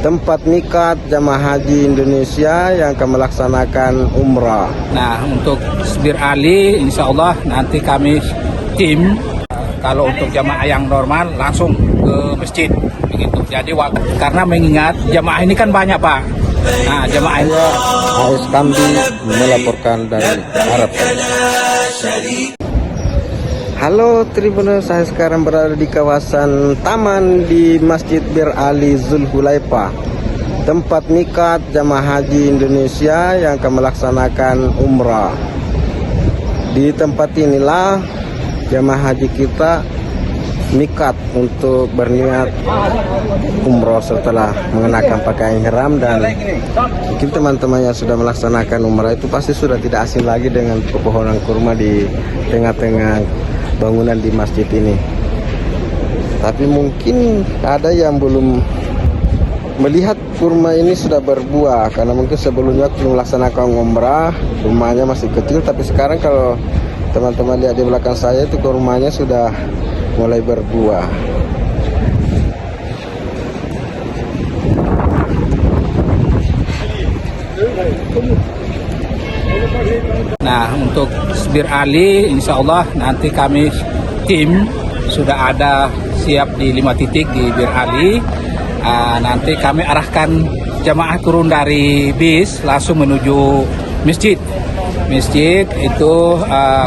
tempat mikat jamaah haji Indonesia yang akan melaksanakan umrah. Nah, untuk Bir Ali, insya Allah nanti kami tim. Kalau untuk jamaah yang normal langsung ke masjid, begitu. Jadi karena mengingat jamaah ini kan banyak, Pak. Nah, jamaah ini. AS Kambi melaporkan dari Arab. Halo Tribuners, saya sekarang berada di kawasan taman di Masjid Bir Ali Zulhulaifah, tempat mikat jamaah haji Indonesia yang akan melaksanakan umrah. Di tempat inilah jamaah haji kita mikat untuk berniat umroh setelah mengenakan pakaian ihram, dan mungkin teman-teman yang sudah melaksanakan umrah itu pasti sudah tidak asing lagi dengan pepohonan kurma di tengah-tengah bangunan di masjid ini. Tapi mungkin ada yang belum melihat kurma ini sudah berbuah, karena mungkin sebelumnya waktu melaksanakan umrah rumahnya masih kecil, tapi sekarang kalau teman-teman lihat di belakang saya itu kurmanya sudah mulai berbuah. Nah, untuk Bir Ali, insya Allah nanti kami tim sudah ada siap di 5 titik di Bir Ali. Nanti kami arahkan jamaah turun dari bis langsung menuju masjid. Masjid itu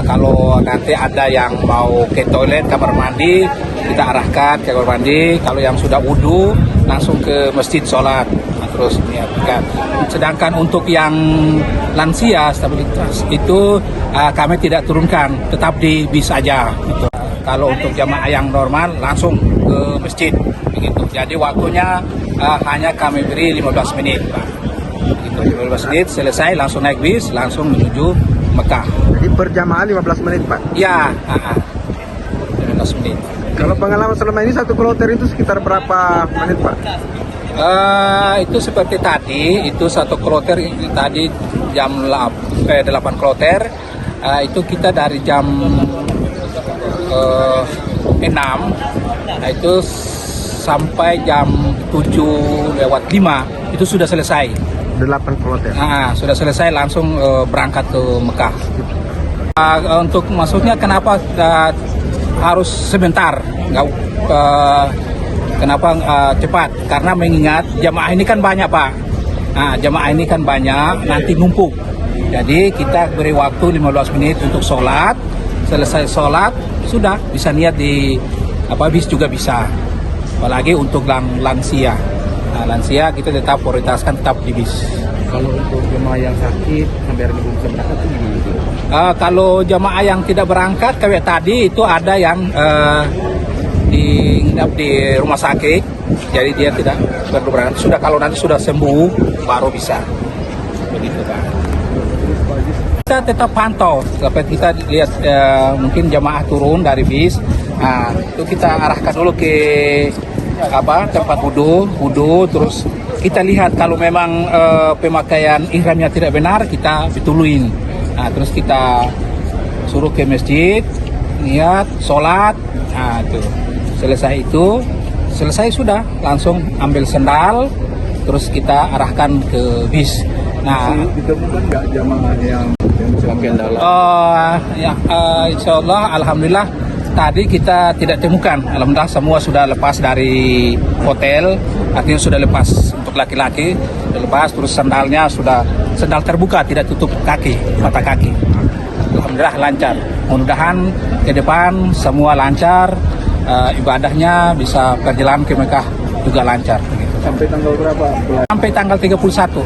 kalau nanti ada yang mau ke toilet, kamar mandi, kita arahkan ke kamar mandi. Kalau yang sudah wudhu langsung ke masjid sholat, terus niatkan. Sedangkan untuk yang lansia stabilitas itu kami tidak turunkan, tetap di bis saja. Gitu. Kalau untuk jamaah yang normal langsung ke masjid, begitu. Jadi waktunya hanya kami beri 15 menit, Pak. 15 menit selesai, langsung naik bis, langsung menuju Mekah. Jadi berjamaah 15 menit, Pak? Ya, 15 menit. Kalau pengalaman selama ini satu kloter itu sekitar berapa menit, Pak? Itu seperti tadi, itu satu kloter tadi jam 8 kloter, itu kita dari jam 6, itu sampai jam 7:05 itu sudah selesai. 8 kloter. Sudah selesai, langsung berangkat ke Mekah. Untuk maksudnya kenapa harus sebentar, kenapa cepat? Karena mengingat jamaah ini kan banyak, Pak. Jamaah ini kan banyak, nanti numpuk. Jadi kita beri waktu 15 menit untuk sholat. Selesai sholat sudah bisa niat di bis juga bisa. Apalagi untuk lansia. Lansia kita tetap prioritaskan tetap di bis. Kalau untuk jemaah yang sakit sampai hari ini belum bisa berangkat itu gimana? Kalau jemaah yang tidak berangkat kayak tadi itu ada yang diinap di rumah sakit, jadi dia tidak perlu berangkat. Sudah kalau nanti sudah sembuh baru bisa. Begitu, Pak. Kita tetap pantau sampai kita lihat mungkin jemaah turun dari bis. Itu kita arahkan dulu ke tempat wudhu, terus kita lihat kalau memang pemakaian ihramnya tidak benar, kita betuluin. Terus kita suruh ke masjid, niat, sholat. Selesai sudah langsung ambil sendal, terus kita arahkan ke bis. Ditemukan nggak jamaah yang pakaian dalam? Insya Allah, alhamdulillah. Tadi kita tidak temukan, alhamdulillah semua sudah lepas dari hotel, artinya sudah lepas untuk laki-laki, sudah lepas, terus sendal terbuka, tidak tutup mata kaki. Alhamdulillah lancar. Mudah-mudahan ke depan semua lancar, ibadahnya bisa perjalanan ke Mekah juga lancar. Sampai tanggal berapa? Sampai tanggal 31.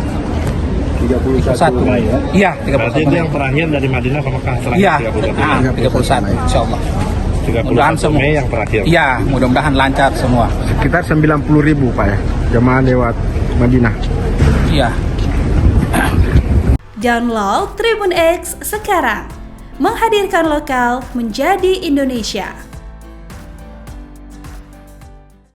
31 Mei ya? Iya, 31 Berarti itu yang terakhir dari Madinah ke Mekah setelah Iya, 31. 31 insya Allah. 31 Mei yang terakhir. Iya, mudah-mudahan lancar semua. Sekitar 90.000, Pak, ya, jemaah lewat Madinah. Iya. Download Tribun X sekarang, menghadirkan lokal menjadi Indonesia.